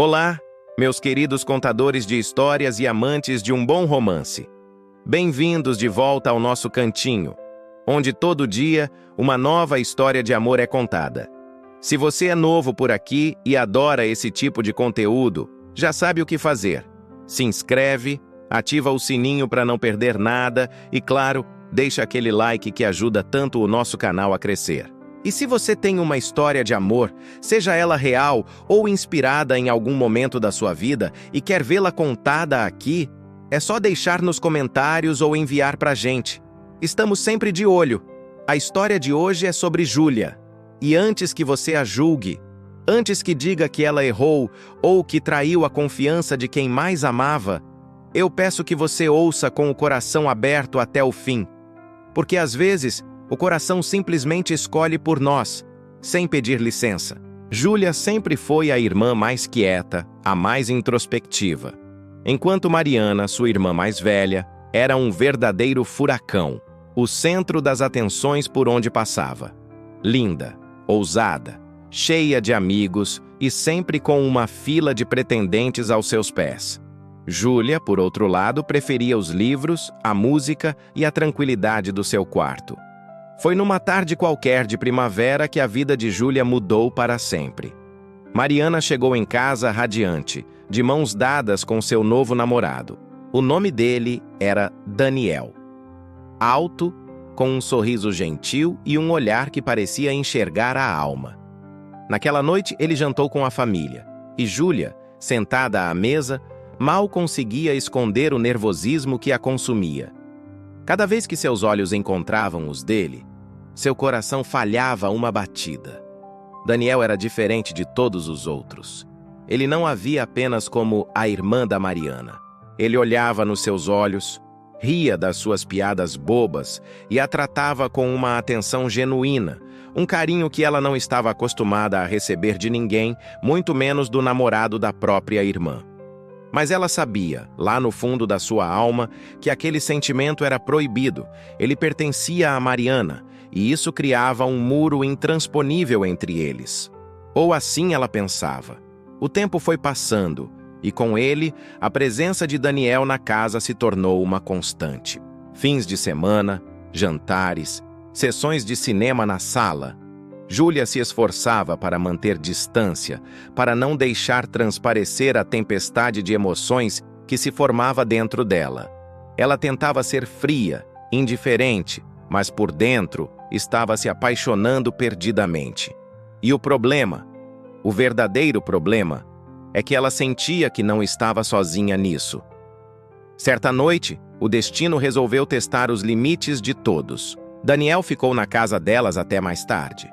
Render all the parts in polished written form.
Olá, meus queridos contadores de histórias e amantes de um bom romance. Bem-vindos de volta ao nosso cantinho, onde todo dia uma nova história de amor é contada. Se você é novo por aqui e adora esse tipo de conteúdo, já sabe o que fazer. Se inscreve, ativa o sininho para não perder nada e, claro, deixa aquele like que ajuda tanto o nosso canal a crescer. E se você tem uma história de amor, seja ela real ou inspirada em algum momento da sua vida e quer vê-la contada aqui, é só deixar nos comentários ou enviar pra gente. Estamos sempre de olho. A história de hoje é sobre Júlia. E antes que você a julgue, antes que diga que ela errou ou que traiu a confiança de quem mais amava, eu peço que você ouça com o coração aberto até o fim. Porque às vezes, o coração simplesmente escolhe por nós, sem pedir licença. Júlia sempre foi a irmã mais quieta, a mais introspectiva. Enquanto Mariana, sua irmã mais velha, era um verdadeiro furacão, o centro das atenções por onde passava. Linda, ousada, cheia de amigos e sempre com uma fila de pretendentes aos seus pés. Júlia, por outro lado, preferia os livros, a música e a tranquilidade do seu quarto. Foi numa tarde qualquer de primavera que a vida de Júlia mudou para sempre. Mariana chegou em casa radiante, de mãos dadas com seu novo namorado. O nome dele era Daniel. Alto, com um sorriso gentil e um olhar que parecia enxergar a alma. Naquela noite, ele jantou com a família, e Júlia, sentada à mesa, mal conseguia esconder o nervosismo que a consumia. Cada vez que seus olhos encontravam os dele, seu coração falhava uma batida. Daniel era diferente de todos os outros. Ele não a via apenas como a irmã da Mariana. Ele olhava nos seus olhos, ria das suas piadas bobas e a tratava com uma atenção genuína, um carinho que ela não estava acostumada a receber de ninguém, muito menos do namorado da própria irmã. Mas ela sabia, lá no fundo da sua alma, que aquele sentimento era proibido. Ele pertencia a Mariana, e isso criava um muro intransponível entre eles. Ou assim ela pensava. O tempo foi passando, e com ele, a presença de Daniel na casa se tornou uma constante. Fins de semana, jantares, sessões de cinema na sala. Júlia se esforçava para manter distância, para não deixar transparecer a tempestade de emoções que se formava dentro dela. Ela tentava ser fria, indiferente, mas por dentro estava se apaixonando perdidamente. E o problema, o verdadeiro problema, é que ela sentia que não estava sozinha nisso. Certa noite, o destino resolveu testar os limites de todos. Daniel ficou na casa delas até mais tarde.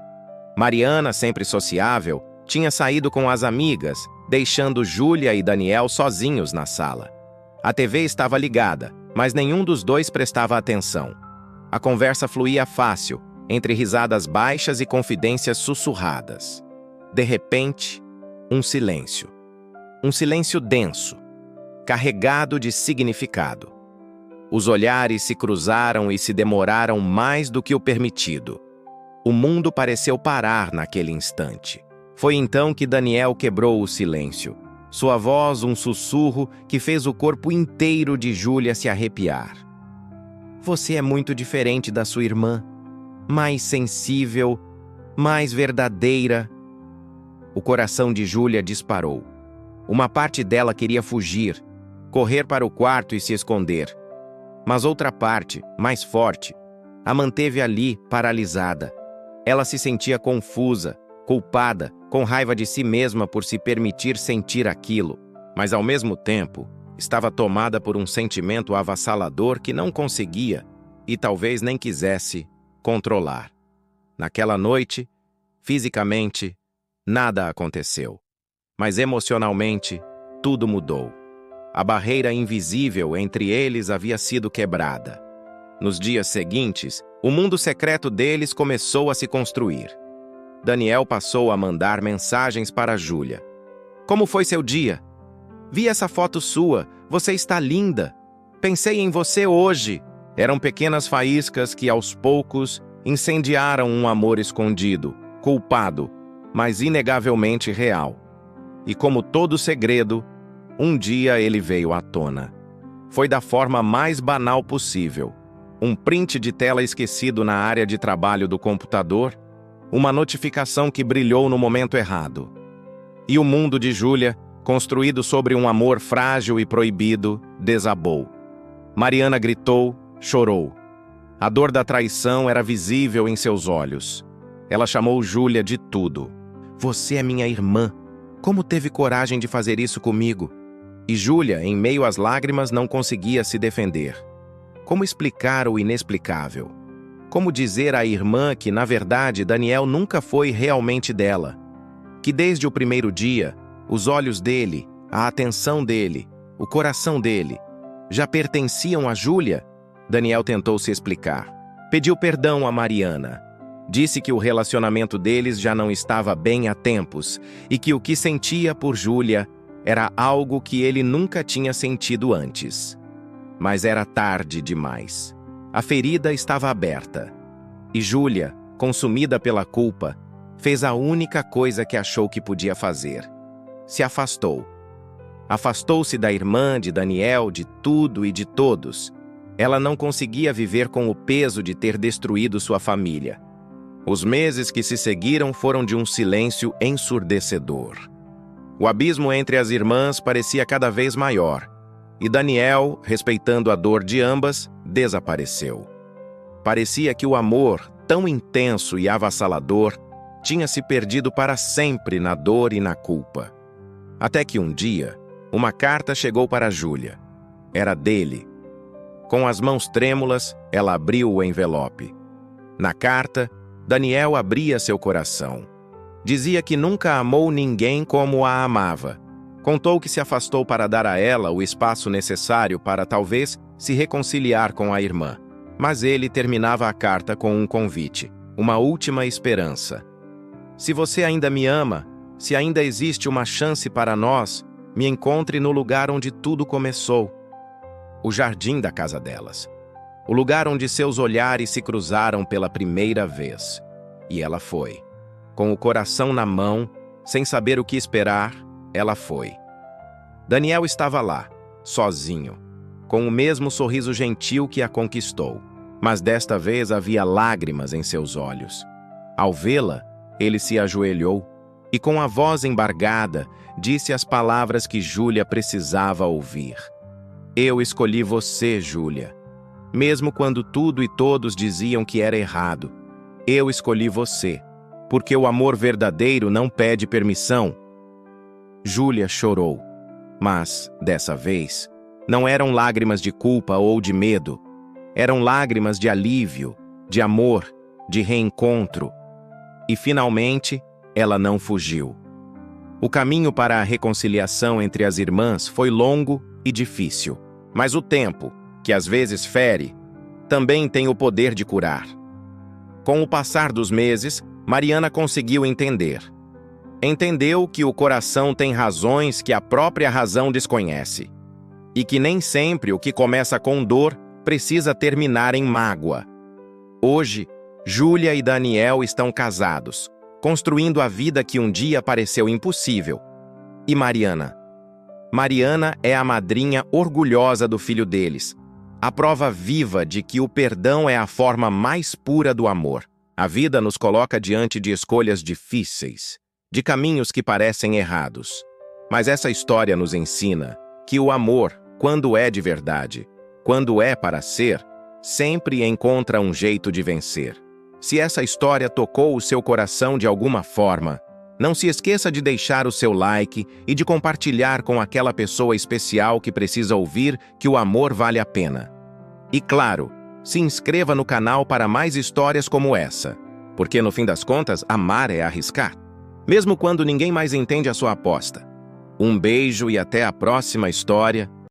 Mariana, sempre sociável, tinha saído com as amigas, deixando Júlia e Daniel sozinhos na sala. A TV estava ligada, mas nenhum dos dois prestava atenção. A conversa fluía fácil, entre risadas baixas e confidências sussurradas. De repente, um silêncio. Um silêncio denso, carregado de significado. Os olhares se cruzaram e se demoraram mais do que o permitido. O mundo pareceu parar naquele instante. Foi então que Daniel quebrou o silêncio. Sua voz, um sussurro que fez o corpo inteiro de Júlia se arrepiar. Você é muito diferente da sua irmã. Mais sensível, mais verdadeira. O coração de Júlia disparou. Uma parte dela queria fugir, correr para o quarto e se esconder. Mas outra parte, mais forte, a manteve ali, paralisada. Ela se sentia confusa, culpada, com raiva de si mesma por se permitir sentir aquilo, mas ao mesmo tempo estava tomada por um sentimento avassalador que não conseguia, e talvez nem quisesse, controlar. Naquela noite, fisicamente, nada aconteceu, mas emocionalmente, tudo mudou. A barreira invisível entre eles havia sido quebrada. Nos dias seguintes, o mundo secreto deles começou a se construir. Daniel passou a mandar mensagens para Júlia. Como foi seu dia? Vi essa foto sua, você está linda. Pensei em você hoje. Eram pequenas faíscas que, aos poucos, incendiaram um amor escondido, culpado, mas inegavelmente real. e como todo segredo, um dia ele veio à tona. Foi da forma mais banal possível. Um print de tela esquecido na área de trabalho do computador, uma notificação que brilhou no momento errado. E o mundo de Júlia, construído sobre um amor frágil e proibido, desabou. Mariana gritou, chorou. A dor da traição era visível em seus olhos. Ela chamou Júlia de tudo. Você é minha irmã. Como teve coragem de fazer isso comigo? E Júlia, em meio às lágrimas, não conseguia se defender. Como explicar o inexplicável? Como dizer à irmã que, na verdade, Daniel nunca foi realmente dela? Que desde o primeiro dia, os olhos dele, a atenção dele, o coração dele, já pertenciam a Júlia? Daniel tentou se explicar. Pediu perdão a Mariana. Disse que o relacionamento deles já não estava bem há tempos e que o que sentia por Júlia era algo que ele nunca tinha sentido antes. Mas era tarde demais. A ferida estava aberta. E Júlia, consumida pela culpa, fez a única coisa que achou que podia fazer. Se afastou. Afastou-se da irmã, de Daniel, de tudo e de todos. Ela não conseguia viver com o peso de ter destruído sua família. Os meses que se seguiram foram de um silêncio ensurdecedor. O abismo entre as irmãs parecia cada vez maior, e Daniel, respeitando a dor de ambas, desapareceu. Parecia que o amor, tão intenso e avassalador, tinha se perdido para sempre na dor e na culpa. Até que um dia, uma carta chegou para Júlia. Era dele. Com as mãos trêmulas, ela abriu o envelope. Na carta, Daniel abria seu coração. Dizia que nunca amou ninguém como a amava. Contou que se afastou para dar a ela o espaço necessário para talvez se reconciliar com a irmã. Mas ele terminava a carta com um convite, uma última esperança. Se você ainda me ama, se ainda existe uma chance para nós, me encontre no lugar onde tudo começou. O jardim da casa delas. O lugar onde seus olhares se cruzaram pela primeira vez. E ela foi. Com o coração na mão, sem saber o que esperar, ela foi. Daniel estava lá, sozinho, com o mesmo sorriso gentil que a conquistou. Mas desta vez havia lágrimas em seus olhos. Ao vê-la, ele se ajoelhou e, com a voz embargada, disse as palavras que Júlia precisava ouvir. Eu escolhi você, Júlia. Mesmo quando tudo e todos diziam que era errado. Eu escolhi você, porque o amor verdadeiro não pede permissão. Júlia chorou, mas, dessa vez, não eram lágrimas de culpa ou de medo. Eram lágrimas de alívio, de amor, de reencontro. E, finalmente, ela não fugiu. O caminho para a reconciliação entre as irmãs foi longo e difícil. Mas o tempo, que às vezes fere, também tem o poder de curar. Com o passar dos meses, Mariana conseguiu entender. Entendeu que o coração tem razões que a própria razão desconhece. E que nem sempre o que começa com dor precisa terminar em mágoa. Hoje, Júlia e Daniel estão casados, construindo a vida que um dia pareceu impossível. E Mariana? Mariana é a madrinha orgulhosa do filho deles, a prova viva de que o perdão é a forma mais pura do amor. A vida nos coloca diante de escolhas difíceis, de caminhos que parecem errados. Mas essa história nos ensina que o amor, quando é de verdade, quando é para ser, sempre encontra um jeito de vencer. Se essa história tocou o seu coração de alguma forma, não se esqueça de deixar o seu like e de compartilhar com aquela pessoa especial que precisa ouvir que o amor vale a pena. E claro, se inscreva no canal para mais histórias como essa, porque no fim das contas, amar é arriscar, mesmo quando ninguém mais entende a sua aposta. Um beijo e até a próxima história.